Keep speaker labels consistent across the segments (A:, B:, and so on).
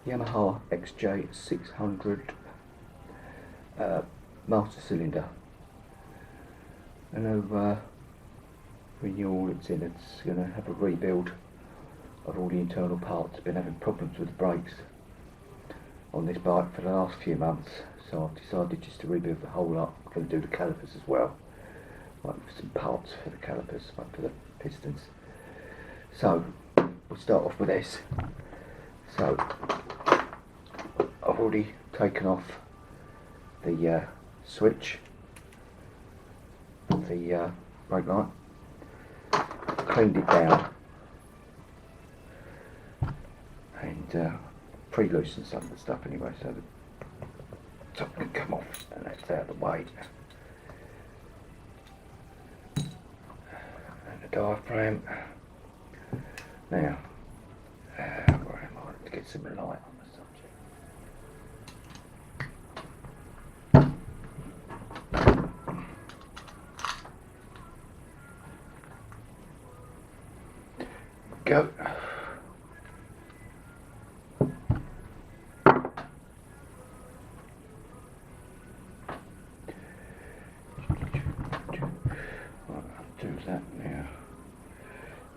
A: Yamaha xj600 master cylinder. I know renewal it's in, it's going to have a rebuild of all the internal parts. Been having problems with the brakes on this bike for the last few months, so I've decided just to rebuild the whole lot. I'm going to do the calipers as well, like some parts for the calipers, like for the pistons. So we'll start off with this. So I've already taken off the switch of the brake light, cleaned it down and pre-loosened some of the stuff anyway, so the top can come off and that's out of the way. And the diaphragm. Now, where am I? To get some light on the subject. Go. I'll do that now.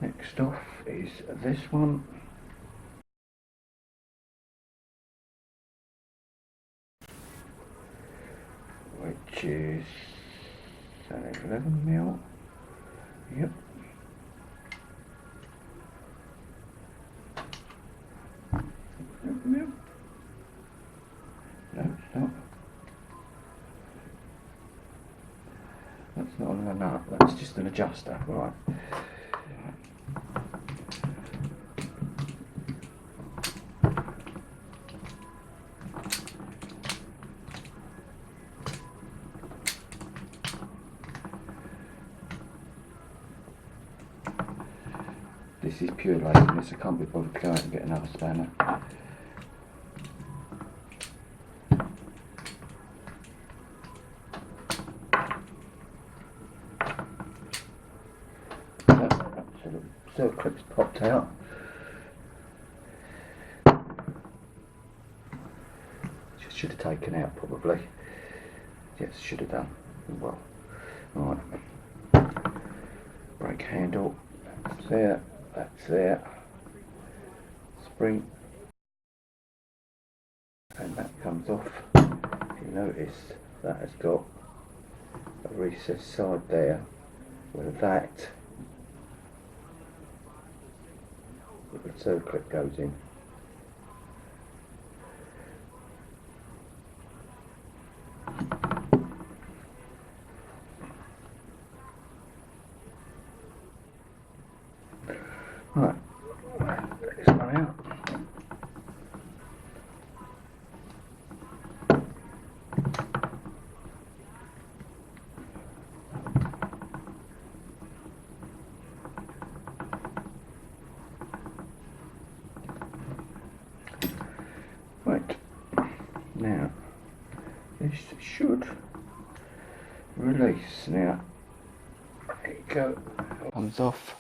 A: Next off is this one. Which is 11mm. Yep. No, it's not. That's not a nut, that's just an adjuster, right. This is pure laziness, I can't be bothered to go out and get another spanner. So the circlip's popped out. Should have taken out probably. Yes, should have done. Well, right. Brake handle, that's there. That's there. Spring, and that comes off. You notice that has got a recessed side there where that little circlip goes in. Right, get this one out. Right, now this should release. Now, there you go, comes off.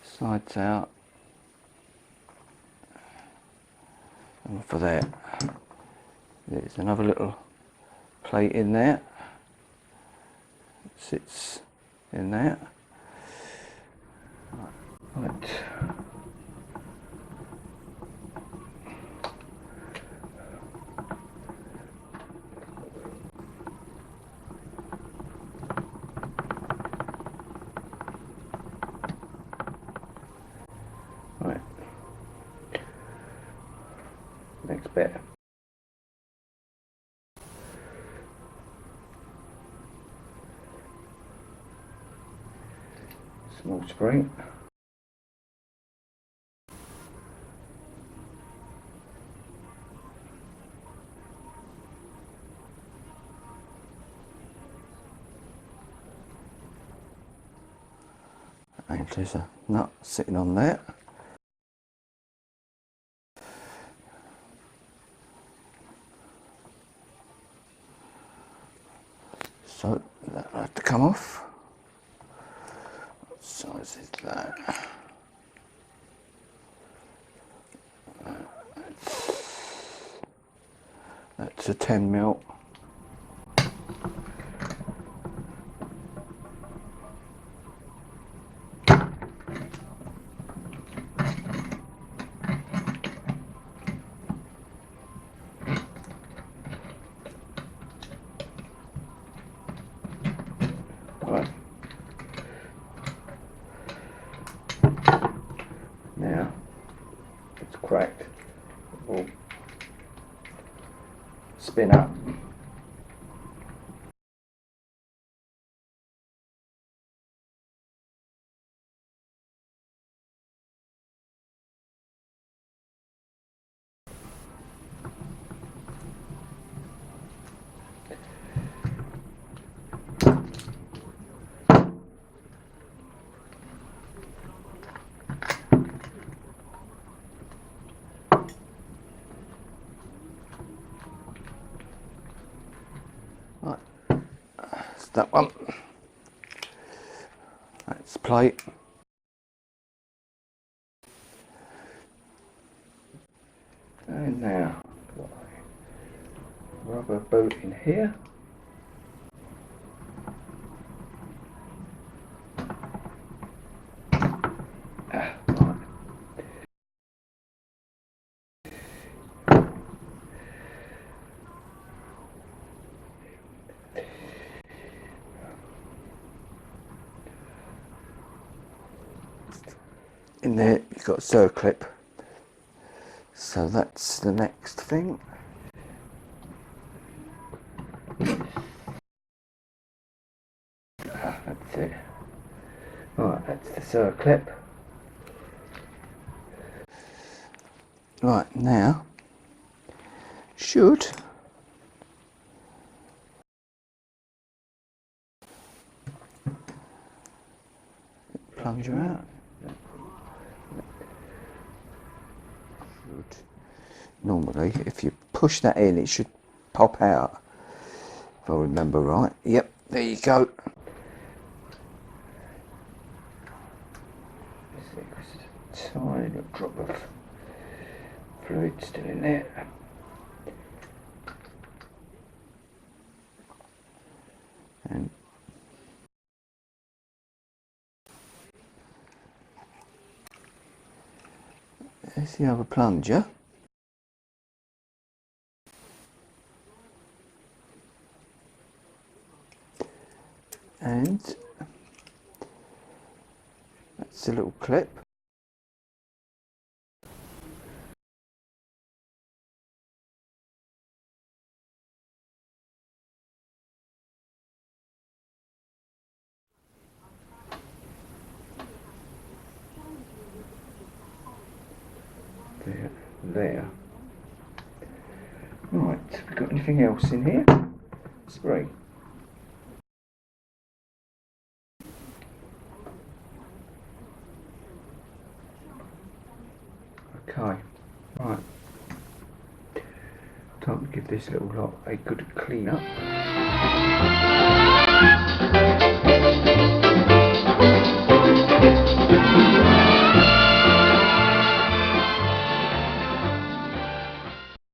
A: Slides out, and for that there's another little plate in there, it sits in there. Right. Right. Next bit. Small spring. And there's a nut sitting on there. So that'll have to come off. What size is that? That's a 10mm. Right. Now it's cracked. We'll spin up. Right, that's that one. That's plate. And now, got a rubber boot in here. Right. In there you've got a circlip, so that's the next thing. That's it. Right, that's the circlip. Right, now should plunger out. Normally, if you push that in, it should pop out. If I remember right. Yep, there you go. There's a tiny little drop of fluid still in there. And there's the other plunger. And that's a little clip. There. Right, have we got anything else in here? Spray. Okay, right. Time to give this little lot a good clean up.